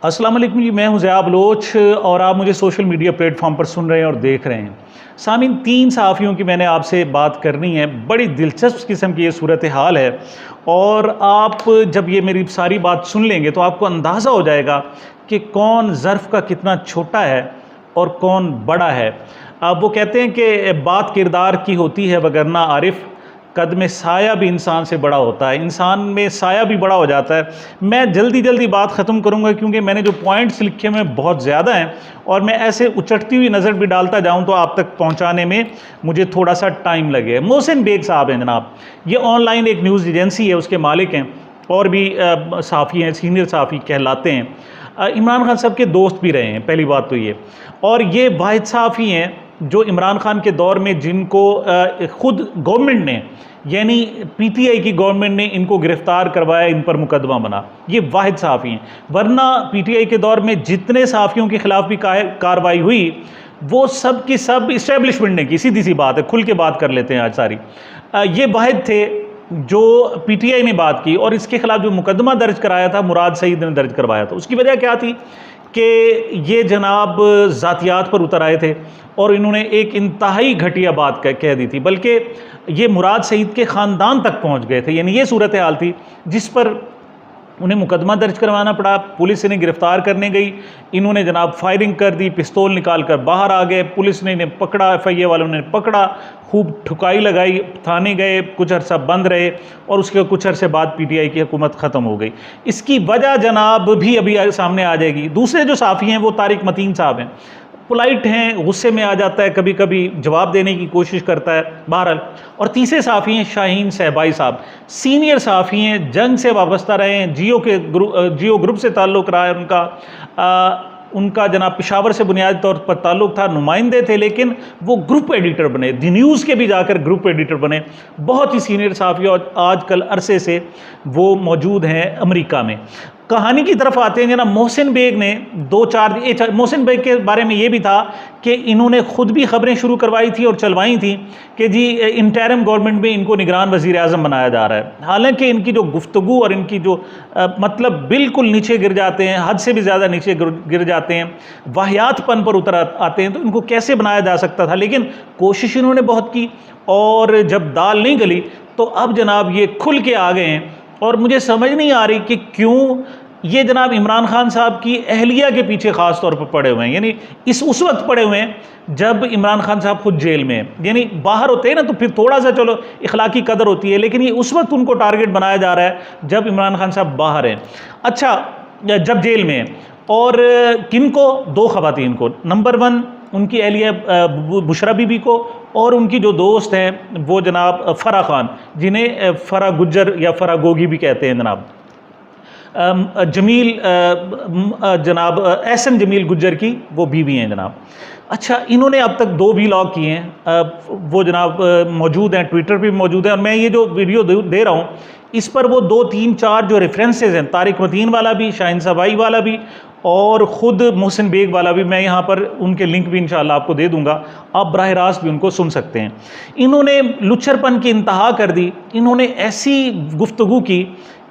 अस्सलाम वालेकुम जी, मैं हूं ज़ियाब बलोच और आप मुझे सोशल मीडिया प्लेटफॉर्म पर सुन रहे हैं और देख रहे हैं। सामीन, 3 सहाफ़ियों की मैंने आपसे बात करनी है। बड़ी दिलचस्प किस्म की ये सूरत हाल है और आप जब ये मेरी सारी बात सुन लेंगे तो आपको अंदाज़ा हो जाएगा कि कौन ज़र्फ़ का कितना छोटा है और कौन बड़ा है। अब वो कहते हैं कि बात किरदार की होती है वगरना आरिफ, कद में साया भी इंसान से बड़ा होता है, इंसान में साया भी बड़ा हो जाता है। मैं जल्दी बात ख़त्म करूंगा क्योंकि मैंने जो पॉइंट्स लिखे हुए बहुत ज़्यादा हैं और मैं ऐसे उचटती हुई नज़र भी डालता जाऊं तो आप तक पहुंचाने में मुझे थोड़ा सा टाइम लगे। मोहसिन बेग साहब हैं जनाब, ये ऑनलाइन एक न्यूज़ एजेंसी है, उसके मालिक हैं और भी सहाफ़ी हैं, सीनियर सहाफ़ी कहलाते हैं। इमरान खान साहब के दोस्त भी रहे हैं, पहली बात तो ये। और ये वाहिद सहाफ़ी हैं जो इमरान खान के दौर में जिनको ख़ुद गवर्नमेंट ने यानी पीटीआई की गवर्नमेंट ने इनको गिरफ़्तार करवाया, इन पर मुकदमा बना, ये वाहिद सहाफ़ी हैं। वरना पीटीआई के दौर में जितने सहाफ़ियों के ख़िलाफ़ भी कार्रवाई हुई वो सब की सब इस्टेब्लिशमेंट ने की। सीधी सी बात है, खुल के बात कर लेते हैं आज सारी। ये वाहिद थे जो पीटीआई ने बात की और इसके ख़िलाफ़ जो मुकदमा दर्ज कराया था मुराद सईद ने दर्ज करवाया था। उसकी वजह क्या थी कि ये जनाब ज़ातियात पर उतर आए थे और इन्होंने एक इंतहाई घटिया बात कह दी थी, बल्कि ये मुराद सईद के ख़ानदान तक पहुंच गए थे। यानी ये सूरत हाल थी जिस पर उन्हें मुकदमा दर्ज करवाना पड़ा। पुलिस इन्हें गिरफ़्तार करने गई, इन्होंने जनाब फायरिंग कर दी, पिस्तौल निकाल कर बाहर आ गए। पुलिस ने इन्हें पकड़ा, FIA वालों ने पकड़ा, खूब ठुकाई लगाई, थाने गए, कुछ अर्सा बंद रहे और उसके कुछ अरसे बाद PTI की हुकूमत ख़त्म हो गई। इसकी वजह जनाब भी अभी सामने आ जाएगी। दूसरे जो साफ़ी हैं वो तारिक मतीन साहब हैं, पोलाइट हैं, गुस्से में आ जाता है, कभी कभी जवाब देने की कोशिश करता है, बहरहाल। और तीसरे साफ़ी हैं शाहीन सहबाई साहब, सीनियर साफ़ी हैं, जंग से वाबस्ता रहे हैं, जियो ग्रुप से ताल्लुक़ रहा है उनका जनाब पेशावर से बुनियादी तौर पर ताल्लुक़ था, नुमाइंदे थे, लेकिन वो ग्रुप एडिटर बने, दी न्यूज़ के भी जाकर ग्रुप एडिटर बने। बहुत ही सीनियर साफ़ी और आजकल अरसे से वो मौजूद हैं अमेरिका में। कहानी की तरफ आते हैं जनाब, मोहसिन बेग ने मोहसिन बेग के बारे में ये भी था कि इन्होंने ख़ुद भी ख़बरें शुरू करवाई थी और चलवाई थी कि जी इंटरिम गवर्नमेंट में इनको निगरान वज़ीर आज़म बनाया जा रहा है। हालांकि इनकी जो गुफ्तगू और इनकी जो मतलब बिल्कुल नीचे गिर जाते हैं, हद से भी ज़्यादा नीचे गिर जाते हैं, वाहियातपन पर उतर आते हैं, तो इनको कैसे बनाया जा सकता था। लेकिन कोशिश इन्होंने बहुत की और जब दाल नहीं गली तो अब जनाब ये खुल के आ गए हैं। और मुझे समझ नहीं आ रही कि क्यों ये जनाब इमरान खान साहब की अहलिया के पीछे ख़ास तौर पर पड़े हुए हैं। यानी उस वक्त पड़े हुए हैं जब इमरान खान साहब खुद जेल में हैं। यानी बाहर होते हैं ना तो फिर थोड़ा सा चलो इखलाकी कदर होती है, लेकिन ये उस वक्त उनको टारगेट बनाया जा रहा है जब इमरान खान साहब बाहर हैं, अच्छा जब जेल में हैं। और किनको? 2 ख़वातीन को, नंबर 1 उनकी अहलिया बुशरा बीबी को और उनकी जो दोस्त हैं वो जनाब फ़रा खान, जिन्हें फ़रा गुज्जर या फ़रा गोगी भी कहते हैं जनाब, जमील जनाब एहसन जमील गुज्जर की वो बीवी हैं जनाब। अच्छा, इन्होंने अब तक 2 व्लॉग किए हैं, वो जनाब मौजूद हैं, ट्विटर पे भी मौजूद हैं और मैं ये जो वीडियो दे रहा हूँ इस पर वो 2, 3, 4 जो रेफरेंसेस हैं, तारिक मतीन वाला भी, शाहीन सहबाई वाला भी और ख़ुद मोहसिन बेग वाला भी, मैं यहाँ पर उनके लिंक भी इंशाअल्लाह आपको दे दूँगा, आप बराह रास्त भी उनको सुन सकते हैं। इन्होंने लुच्चरपन की इंतहा कर दी, इन्होंने ऐसी गुफ्तगू की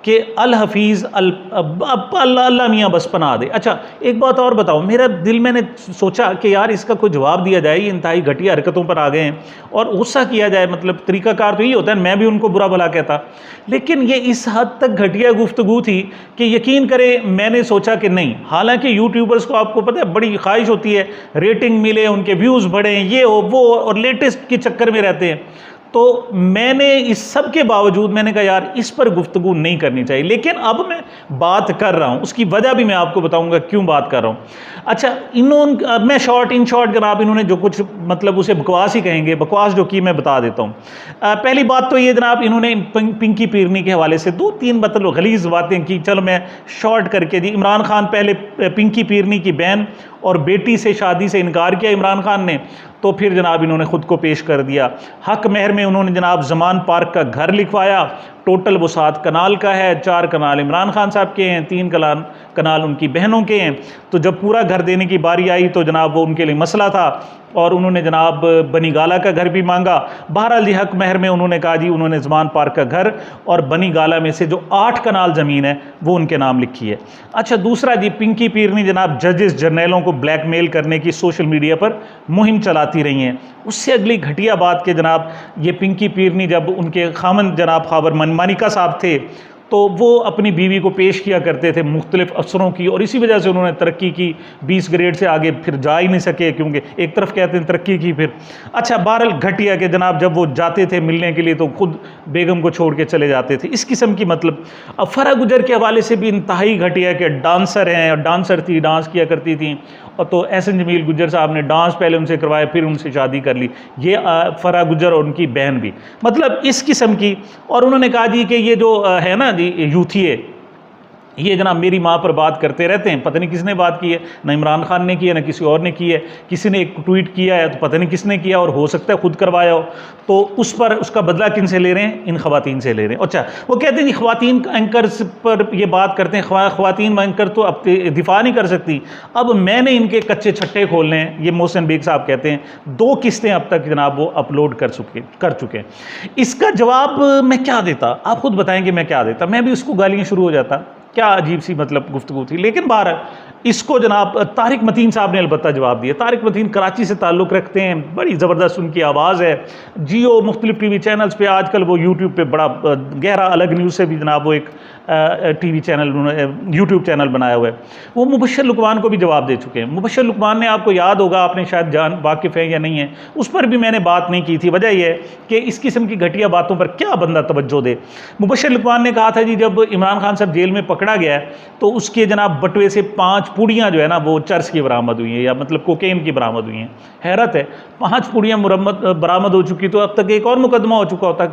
कि अल हफीज़ अल्लाह मियाँ बस पनाह दे। अच्छा, एक बात और बताओ, मेरा दिल मैंने सोचा कि यार इसका कोई जवाब दिया जाए, ये इंतहाई घटिया हरकतों पर आ गए हैं और गुस्सा किया जाए, मतलब तरीक़ाकार तो यही होता है, मैं भी उनको बुरा भला कहता। लेकिन ये इस हद तक घटिया गुफ्तगू थी कि यकीन करें मैंने सोचा कि नहीं। हालांकि यूट्यूबर्स को आपको पता है बड़ी ख्वाहिश होती है रेटिंग मिले, उनके व्यूज़ बढ़ें, ये हो वो, और लेटेस्ट के चक्कर में रहते हैं। तो मैंने इस सब के बावजूद मैंने कहा यार इस पर गुफ्तगू नहीं करनी चाहिए, लेकिन अब मैं बात कर रहा हूँ, उसकी वजह भी मैं आपको बताऊँगा क्यों बात कर रहा हूँ। अच्छा, मैं इन शॉर्ट जनाब इन्होंने जो कुछ मतलब उसे बकवास ही कहेंगे, बकवास जो की मैं बता देता हूँ। पहली बात तो ये जनाब इन्होंने पिंकी पीरनी के हवाले से 2-3 मतलब गलीज़ बातें की। चलो मैं शॉर्ट करके दी। इमरान खान पहले पिंकी पीरनी की बहन और बेटी से शादी से इनकार किया इमरान खान ने, तो फिर जनाब इन्होंने ख़ुद को पेश कर दिया। हक महर में उन्होंने जनाब ज़मान पार्क का घर लिखवाया टोटल वो 7 कनाल का है, 4 कनाल इमरान खान साहब के हैं, 3 कनाल उनकी बहनों के हैं। तो जब पूरा घर देने की बारी आई तो जनाब वो उनके लिए मसला था और उन्होंने जनाब बनी गाला का घर भी मांगा। बहरहाल जी हक महर में उन्होंने कहा जी उन्होंने ज़मान पार्क का घर और बनी गाला में से जो 8 कनाल ज़मीन है वो उनके नाम लिखी है। अच्छा, दूसरा जी पिंकी पीरनी जनाब जजेस जर्नलों को ब्लैकमेल करने की सोशल मीडिया पर मुहिम चलाती रही हैं। उससे अगली घटिया बात के जनाब ये पिंकी पीरनी जब उनके खामन जनाब खाबर मानिका साहब थे तो वो अपनी बीवी को पेश किया करते थे मुख्तलिफ अफसरों की, और इसी वजह से उन्होंने तरक्की की, 20 ग्रेड से आगे फिर जा ही नहीं सके क्योंकि एक तरफ कहते हैं तरक्की की फिर। अच्छा, बहरहाल घटिया के जनाब जब वो जाते थे मिलने के लिए तो खुद बेगम को छोड़ के चले जाते थे, इस किस्म की। मतलब अब फरा गुजर के हवाले से भी इंतहाई घटिया के डांसर हैं और डांसर थी, डांस किया करती थी, और तो एहसन जमील गुज्जर साहब ने डांस पहले उनसे करवाया फिर उनसे शादी कर ली, ये फरा गुज्जर और उनकी बहन भी, मतलब इस किस्म की। और उन्होंने कहा जी कि ये जो है ना जी यूथी है, ये जनाब मेरी माँ पर बात करते रहते हैं, पता नहीं किसने बात की है, ना इमरान खान ने की है ना किसी और ने की है, किसी ने एक ट्वीट किया है तो पता नहीं किसने किया और हो सकता है खुद करवाया हो, तो उस पर उसका बदला किन से ले रहे हैं, इन खवातीन से ले रहे हैं। अच्छा, वो कहते हैं खवातीन एंकर्स पर ये बात करते हैं, खवातीन एंकर तो अब दिफा नहीं कर सकती, अब मैंने इनके कच्चे छट्टे खोलने हैं। ये मोहसिन बेग साहब कहते हैं 2 किस्तें अब तक जनाब वो अपलोड कर चुके हैं। इसका जवाब मैं क्या देता, आप खुद बताएंगे मैं क्या देता, मैं भी उसको गालियाँ शुरू हो जाता, क्या अजीब सी मतलब गुफ्तगू थी। लेकिन बाहर इसको जनाब तारिक मतीन साहब ने अलबत्ता जवाब दिया। तारिक मतीन कराची से ताल्लुक़ रखते हैं, बड़ी ज़बरदस्त उनकी आवाज़ है, जियो मुख्तलिफ टीवी चैनल्स पे, आजकल वो यूट्यूब पे बड़ा गहरा अलग न्यूज़ से भी जनाब वो एक टीवी चैनल यूट्यूब चैनल बनाया हुआ है। वो मुबश्शिर लुकमान को भी जवाब दे चुके हैं। मुबश्शिर लुकमान ने, आपको याद होगा, आपने शायद जान वाकिफ़ है या नहीं है, उस पर भी मैंने बात नहीं की थी। वजह यह है कि इस किस्म की घटिया बातों पर क्या बंदा तवज्जो दे। मुबश्शिर लुकमान ने कहा था जी जब इमरान खान साहब जेल में पकड़ा गया तो उसके जनाब बटुए से 5 पुड़ियाँ जो है ना वो चर्च की बरामद हुई हैं, या मतलब कोकेन की बरामद हुई हैं। हैरत है, 5 पुड़ियाँ बरामद हो चुकी तो अब तक एक और मुकदमा हो चुका होता।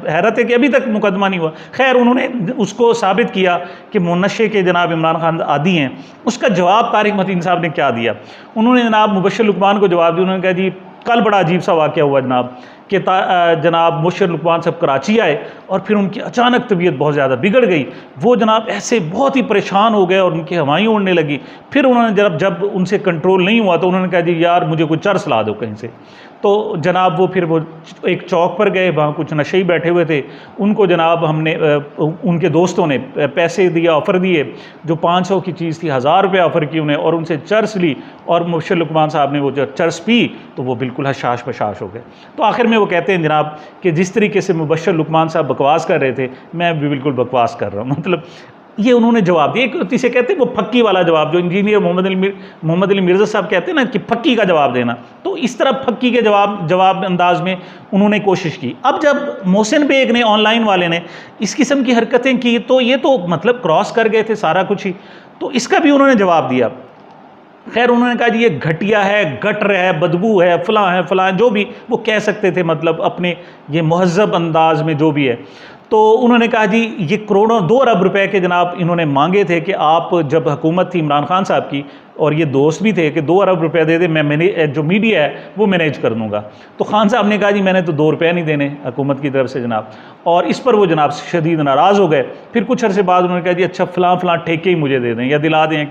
हैरत है कि अभी तक मुकदमा नहीं हुआ। खैर, उन्होंने उसको साबित किया कि नशे के जनाब इमरान खान आदी हैं। उसका जवाब तारिक मतीन साहब ने क्या दिया, उन्होंने जनाब मुबश्शिर लुकमान को जवाब दिया। उन्होंने कहा जी कल बड़ा अजीब सा वाक़या हुआ जनाब कि जनाब मुबश्शिर लुकमान साहब कराची आए और फिर उनकी अचानक तबीयत बहुत ज़्यादा बिगड़ गई। वो जनाब ऐसे बहुत ही परेशान हो गए और उनकी हवाएं उड़ने लगी। फिर उन्होंने जब उनसे कंट्रोल नहीं हुआ तो उन्होंने कहा जी यार मुझे कोई चर्स ला दो कहीं से। तो जनाब वो फिर वो एक चौक पर गए, वहाँ कुछ नशे बैठे हुए थे, उनको जनाब हमने उनके दोस्तों ने पैसे दिया, ऑफ़र दिए, जो 500 की चीज़ थी 1000 रुपये ऑफ़र की उन्हें, और उनसे चर्स ली और मुबश्शिर लुकमान साहब ने वो जो चर्स पी तो वो बिल्कुल हशाश बशाश हो गए। तो आखिर में वो कहते हैं जनाब कि जिस तरीके से मुबश्शिर लुकमान साहब बकवास कर रहे थे मैं भी बिल्कुल बकवास कर रहा हूँ। मतलब ये उन्होंने जवाब दिया, इसे कहते हैं वो फक्की वाला जवाब, जो इंजीनियर मोहम्मद अली मिर्ज़ा साहब कहते हैं ना कि फक्की का जवाब देना, तो इस तरह फक्की के जवाब अंदाज में उन्होंने कोशिश की। अब जब मोहसिन बेग ने, ऑनलाइन वाले ने इस किस्म की हरकतें की तो ये तो मतलब क्रॉस कर गए थे सारा कुछ ही, तो इसका भी उन्होंने जवाब दिया। खैर, उन्होंने कहा जी ये घटिया है, गटर है, बदबू है, फ़लाँ जो भी वो कह सकते थे, मतलब अपने ये महज़ब अंदाज में जो भी है। तो उन्होंने कहा जी ये करोड़ों 2 अरब रुपए के जनाब इन्होंने मांगे थे कि आप, जब हुकूमत थी इमरान खान साहब की और ये दोस्त भी थे, कि 2 अरब रुपए दे दे, मैं जो मीडिया है वो मैनेज कर दूँगा। तो खान साहब ने कहा जी मैंने तो 2 रुपये नहीं देने हुकूमत की तरफ से जनाब, और इस पर वो जनाब शदीद नाराज़ हो गए। फिर कुछ अरसे बाद उन्होंने कहा जी अच्छा फ़लाँ ठेके ही मुझे दे दें या दिला दें,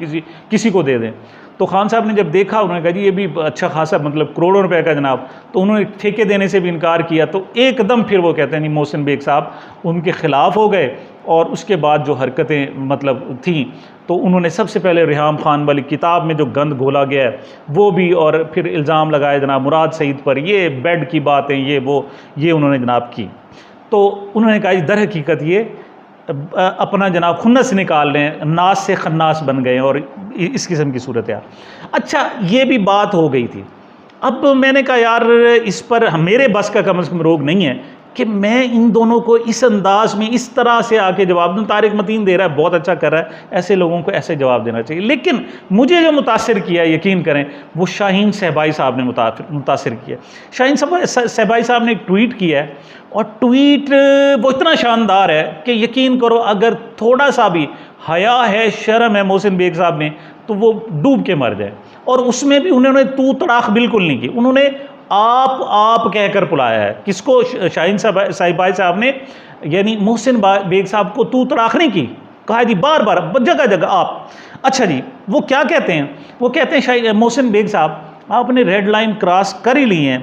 किसी को दे दें। तो खान साहब ने जब देखा, उन्होंने कहा जी ये भी अच्छा खासा मतलब करोड़ों रुपए का जनाब, तो उन्होंने ठेके देने से भी इनकार किया। तो एकदम फिर वो कहते हैं नहीं, मोहसिन बेग साहब उनके ख़िलाफ़ हो गए, और उसके बाद जो हरकतें मतलब थीं तो उन्होंने सबसे पहले रिहाम खान वाली किताब में जो गंद घोला गया है वो भी, और फिर इल्ज़ाम लगाए जनाब मुराद सईद पर, ये बेड की बातें ये उन्होंने जनाब की। तो उन्होंने कहा दर हकीकत ये अपना जनाब खुन्नस निकाल लें, नास से खन्नास बन गए और इस किस्म की सूरत है। अच्छा, ये भी बात हो गई थी। अब मैंने कहा यार इस पर मेरे बस का कम से कम रोग नहीं है कि मैं इन दोनों को इस अंदाज में इस तरह से आके जवाब दूँ। तारिक मतीन दे रहा है, बहुत अच्छा कर रहा है, ऐसे लोगों को ऐसे जवाब देना चाहिए। लेकिन मुझे जो मुतासिर किया, यकीन करें, वो शाहीन सहबाई साहब ने मुतासिर किया। शाहीन सहबाई साहब ने एक ट्वीट किया है, और ट्वीट वो इतना शानदार है कि यकीन करो अगर थोड़ा सा भी हया है, शर्म है मोहसिन बेग साहब में, तो वो डूब के मर जाए। और उसमें भी उन्होंने तू तड़ाक बिल्कुल नहीं की, उन्होंने आप कहकर बुलाया है। किसको? शाहीन साहिबाई साहब ने, यानी मोहसिन बेग साहब को तू तड़ाखने की कहा जी, बार बार जगह जगह आप। अच्छा जी, वो क्या कहते हैं? वो कहते हैं मोहसिन बेग साहब, आपने रेड लाइन क्रॉस कर ही ली हैं,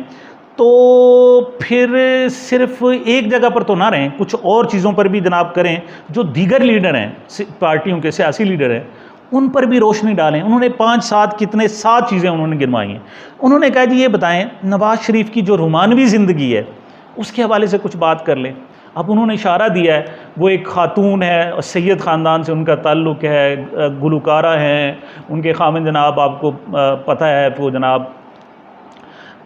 तो फिर सिर्फ एक जगह पर तो ना रहें, कुछ और चीज़ों पर भी जनाब करें। जो दीगर लीडर हैं, पार्टियों के सियासी लीडर हैं, उन पर भी रोशनी डालें। उन्होंने 7 चीज़ें उन्होंने गिनवाई हैं। उन्होंने कहा जी ये बताएं, नवाज शरीफ की जो रोमानवी ज़िंदगी है उसके हवाले से कुछ बात कर लें। अब उन्होंने इशारा दिया है, वो एक खातून है और सैयद ख़ानदान से उनका ताल्लुक़ है, गुलकारा हैं, उनके खामिन जनाब आपको पता है, वो जनाब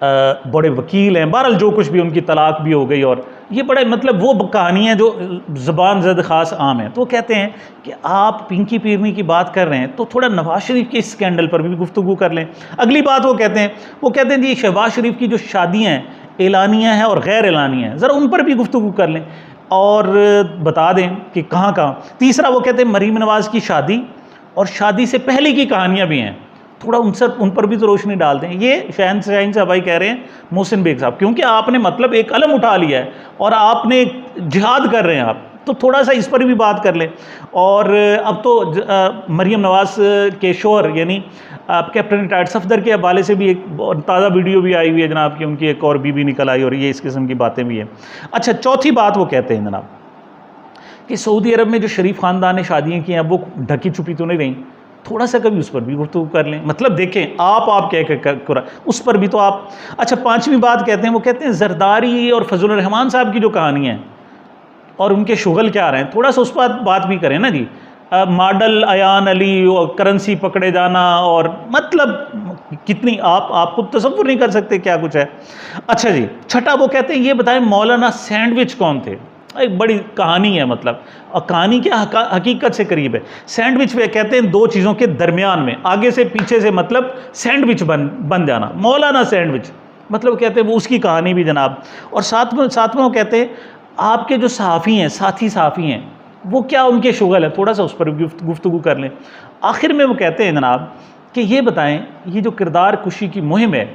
बड़े वकील हैं। बहरहाल जो कुछ भी, उनकी तलाक भी हो गई, और ये बड़े मतलब वो कहानियाँ जो ज़बान ज़द ख़ास आम हैं। तो कहते हैं कि आप पिंकी पीरनी की बात कर रहे हैं तो थोड़ा नवाज शरीफ के इस स्कैंडल पर भी गुफ्तगू कर लें। अगली बात वो कहते हैं जी शहबाज शरीफ की जो शादियाँ हैं, एलानिया हैं और गैर एलानिया हैं, ज़रा उन पर भी गुफ्तगू कर लें और बता दें कि कहाँ कहाँ। तीसरा वो कहते हैं मरीम नवाज़ की शादी और शादी से पहले की कहानियाँ भी हैं, थोड़ा उन पर भी तो रोशनी डाल दें। ये शाहीन साहब कह रहे हैं मोहसिन बेग साहब, क्योंकि आपने मतलब एक कलम उठा लिया है और आपने जिहाद कर रहे हैं आप, तो थोड़ा सा इस पर भी बात कर लें। और अब तो मरीम नवाज़ के शोहर यानी कैप्टन रिटायर्ड सफदर के हवाले से भी एक ताज़ा वीडियो भी आई हुई है जनाब कि उनकी एक और बीवी निकल आई, और ये इस किस्म की बातें भी हैं। अच्छा, चौथी बात वो कहते हैं जनाब कि सऊदी अरब में जो शरीफ ख़ानदान ने शादियाँ की हैं, अब वो ढकी छुपी तो नहीं रहीं, थोड़ा सा कभी उस पर भी गुफ्तगू कर लें। मतलब देखें, आप कह कर उस पर भी तो आप। अच्छा, पांचवी बात कहते हैं, वो कहते हैं जरदारी और फजल रहमान साहब की जो कहानी है और उनके शुगल क्या रहे हैं, थोड़ा सा उस पर बात भी करें ना जी। मॉडल अयान अली और करेंसी पकड़े जाना, और मतलब कितनी आपको तसव्वुर नहीं कर सकते क्या कुछ है। अच्छा जी, छठा वो कहते हैं ये बताएं मौलाना सैंडविच कौन थे। एक बड़ी कहानी है, मतलब और कहानी क्या हकीकत से करीब है। सैंडविच वे कहते हैं दो चीज़ों के दरमियान में, आगे से पीछे से, मतलब सैंडविच बन जाना, मौलाना सैंडविच, मतलब कहते हैं वो उसकी कहानी भी जनाब। और साथ में वो कहते हैं आपके जो सहाफ़ी हैं, साथी सहाफ़ी हैं, वो क्या उनके शुगल है, थोड़ा सा उस पर गुफ्तगू कर लें। आखिर में वो कहते हैं जनाब कि ये बताएं ये जो किरदार कुशी की मुहिम है,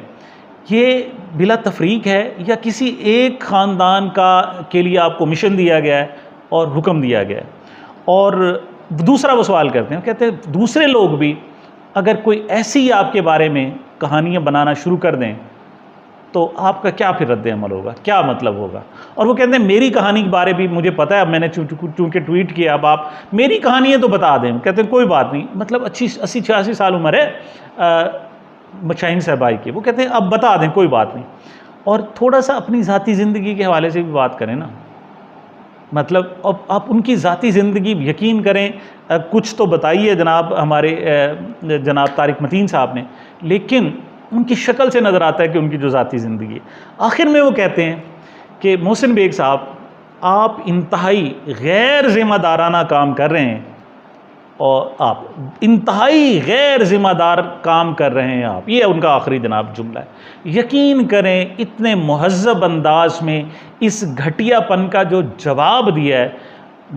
ये बिला तफरीक है या किसी एक ख़ानदान के लिए आपको मिशन दिया गया है और हुक्म दिया गया है। और दूसरा वो सवाल करते हैं, कहते हैं दूसरे लोग भी अगर कोई ऐसी आपके बारे में कहानियाँ बनाना शुरू कर दें तो आपका क्या फिर रद्द अमल होगा, क्या मतलब होगा। और वो कहते हैं मेरी कहानी के बारे भी मुझे पता है, अब मैंने चूँकि ट्वीट किया, अब आप मेरी कहानियाँ तो बता दें। कहते हैं कोई बात नहीं, मतलब 80-86 साल उम्र है शाहीन साहिबाई की, वो कहते हैं अब बता दें कोई बात नहीं। और थोड़ा सा अपनी ज़ाती ज़िंदगी के हवाले से भी बात करें ना, मतलब अब आप उनकी ज़ाती ज़िंदगी यकीन करें कुछ तो बताइए जनाब हमारे जनाब तारिक मतीन साहब ने, लेकिन उनकी शक्ल से नज़र आता है कि उनकी जो ज़ाती ज़िंदगी है। आखिर में वो कहते हैं कि मोहसिन बेग साहब आप इंतहाई गैर ज़िम्मेदाराना काम कर रहे हैं, और आप इंतहाई गैर ज़िम्मेदार काम कर रहे हैं आप, ये उनका आखिरी जनाब जुमला है। यकीन करें इतने मुहज़्ज़ब अंदाज में इस घटियापन का जो जवाब दिया है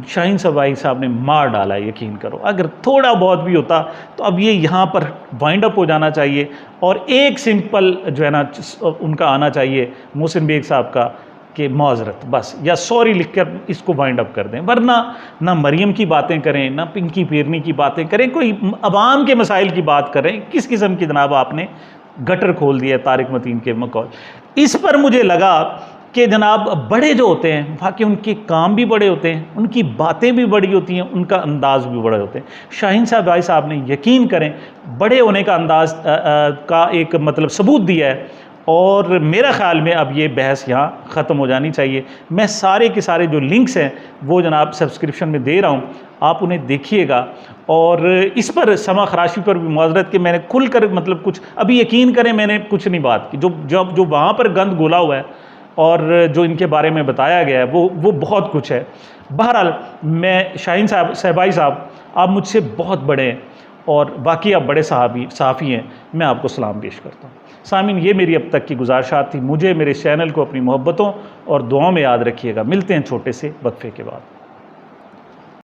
शाहीन साहिबाई साहब ने, मार डाला है। यकीन करो अगर थोड़ा बहुत भी होता तो अब ये यहाँ पर वाइंड अप हो जाना चाहिए और एक सिंपल जो है ना उनका आना चाहिए मोहसिन बेग साहब का कि माजरत बस या सॉरी लिखकर इसको वाइंड अप कर दें, वरना ना मरियम की बातें करें, ना पिंकी पीरनी की बातें करें, कोई अवाम के मसाइल की बात करें। किस किस्म की जनाब आपने गटर खोल दिया तारिक मतीन के मकौल। इस पर मुझे लगा कि जनाब बड़े जो होते हैं वाकई उनके काम भी बड़े होते हैं, उनकी बातें भी बड़ी होती हैं, उनका अंदाज़ भी बड़े होते हैं। शाहीन साहब ने यकीन करें बड़े होने का अंदाज़ का एक मतलब सबूत दिया है, और मेरा ख़्याल में अब ये बहस यहाँ ख़त्म हो जानी चाहिए। मैं सारे के सारे जो लिंक्स हैं वो जनाब सब्सक्रिप्शन में दे रहा हूँ, आप उन्हें देखिएगा। और इस पर समा खराशी पर भी माजरत कि मैंने खुल कर मतलब कुछ अभी यकीन करें मैंने कुछ नहीं बात की, जो वहाँ पर गंद घोला हुआ है और जो इनके बारे में बताया गया है वो बहुत कुछ है। बहरहाल मैं शाहीन साहिबाई साहब आप मुझसे बहुत बड़े हैं और बाकी आप बड़े सहाफ़ी हैं, मैं आपको सलाम पेश करता हूँ। सामीन, ये मेरी अब तक की गुजारिशात थी। मुझे मेरे चैनल को अपनी मोहब्बतों और दुआओं में याद रखिएगा। मिलते हैं छोटे से वक्फे के बाद।